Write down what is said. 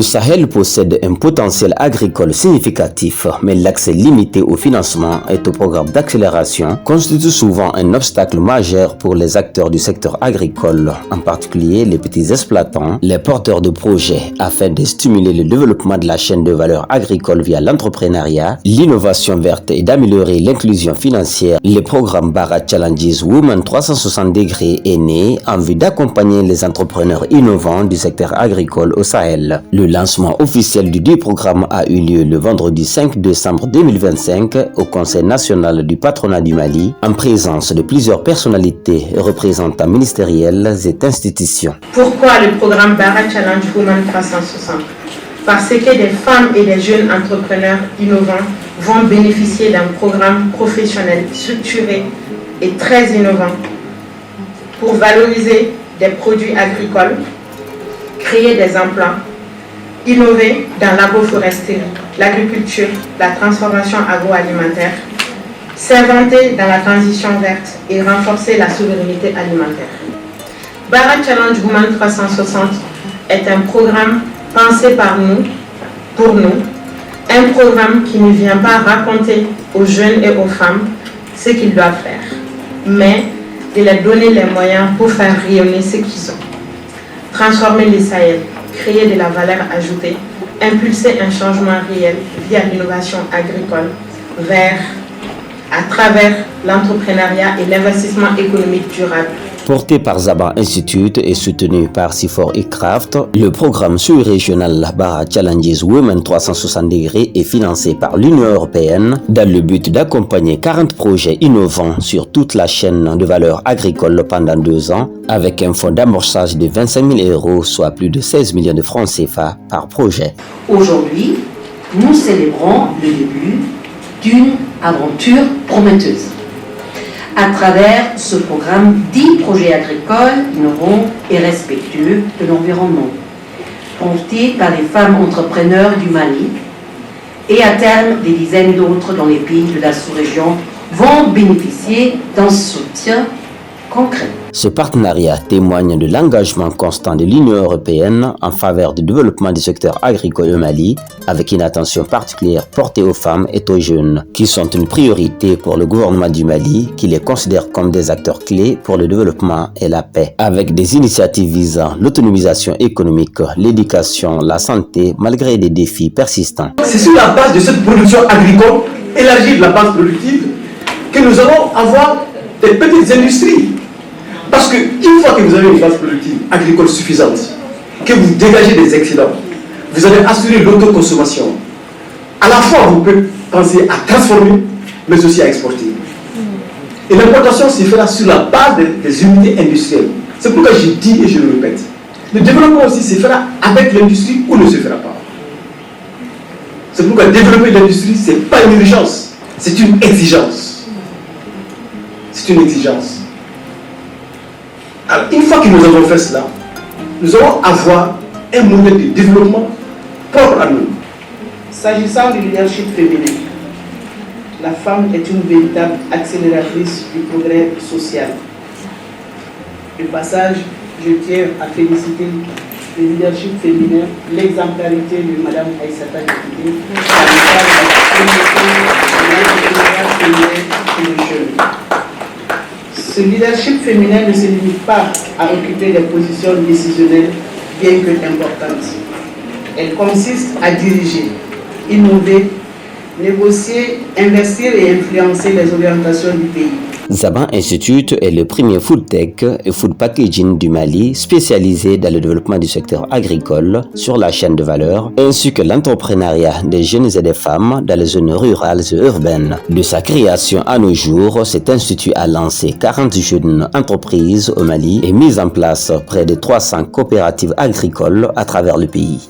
Sahel possède un potentiel agricole significatif, mais l'accès limité au financement et au programme d'accélération constitue souvent un obstacle majeur pour les acteurs du secteur agricole, en particulier les petits exploitants, les porteurs de projets, afin de stimuler le développement de la chaîne de valeur agricole via l'entrepreneuriat, l'innovation verte et d'améliorer l'inclusion financière. Le programme Bara Challenges Women 360 degrés est né en vue d'accompagner les entrepreneurs innovants du secteur agricole au Sahel. Le lancement officiel du dit programme a eu lieu le vendredi 5 décembre 2025 au Conseil national du patronat du Mali, en présence de plusieurs personnalités, représentants ministériels et institutions. Pourquoi le programme Bara Challenge Women 360 ? Parce que des femmes et des jeunes entrepreneurs innovants vont bénéficier d'un programme professionnel structuré et très innovant pour valoriser des produits agricoles, créer des emplois, innover dans l'agroforesterie, l'agriculture, la transformation agroalimentaire, s'inventer dans la transition verte et renforcer la souveraineté alimentaire. Bara Challenge Women 360 est un programme pensé par nous, pour nous, un programme qui ne vient pas raconter aux jeunes et aux femmes ce qu'ils doivent faire, mais de leur donner les moyens pour faire rayonner ce qu'ils ont. Transformer les Sahel, créer de la valeur ajoutée, impulser un changement réel via l'innovation agricole vers, à travers l'entrepreneuriat et l'investissement économique durable. Porté par Zaba Institute et soutenu par Sifor et Craft, le programme sous-régional Bara Challenges Women 360 degrés est financé par l'Union européenne dans le but d'accompagner 40 projets innovants sur toute la chaîne de valeur agricole pendant 2 ans, avec un fonds d'amorçage de 25 000 €, soit plus de 16 millions de francs CFA par projet. Aujourd'hui, nous célébrons le début d'une aventure prometteuse. À travers ce programme, 10 projets agricoles innovants et respectueux de l'environnement, portés par les femmes entrepreneurs du Mali, et à terme, des dizaines d'autres dans les pays de la sous-région vont bénéficier d'un soutien concret. Ce partenariat témoigne de l'engagement constant de l'Union européenne en faveur du développement du secteur agricole au Mali, avec une attention particulière portée aux femmes et aux jeunes, qui sont une priorité pour le gouvernement du Mali, qui les considère comme des acteurs clés pour le développement et la paix, avec des initiatives visant l'autonomisation économique, l'éducation, la santé, malgré des défis persistants. C'est sur la base de cette production agricole, élargie de la base productive, que nous allons avoir des petites industries. Parce qu'une fois que vous avez une base productive agricole suffisante, que vous dégagez des excédents, vous allez assurer l'autoconsommation. À la fois, vous pouvez penser à transformer, mais aussi à exporter. Et l'importation se fera sur la base des unités industrielles. C'est pourquoi je dis et je le répète. Le développement aussi se fera avec l'industrie ou ne se fera pas. C'est pourquoi développer l'industrie, ce n'est pas une urgence, c'est une exigence. C'est une exigence. Alors, une fois que nous avons fait cela, nous allons avoir un modèle de développement propre à nous. S'agissant du leadership féminin, la femme est une véritable accélératrice du progrès social. Au passage, je tiens à féliciter le leadership féminin, l'exemplarité de Mme Aïssata Diakité, Ce leadership féminin ne se limite pas à occuper des positions décisionnelles, bien que importantes. Elle consiste à diriger, innover, négocier, investir et influencer les orientations du pays. Zaba Institute est le premier food tech et food packaging du Mali spécialisé dans le développement du secteur agricole sur la chaîne de valeur, ainsi que l'entrepreneuriat des jeunes et des femmes dans les zones rurales et urbaines. De sa création à nos jours, cet institut a lancé 40 jeunes entreprises au Mali et mis en place près de 300 coopératives agricoles à travers le pays.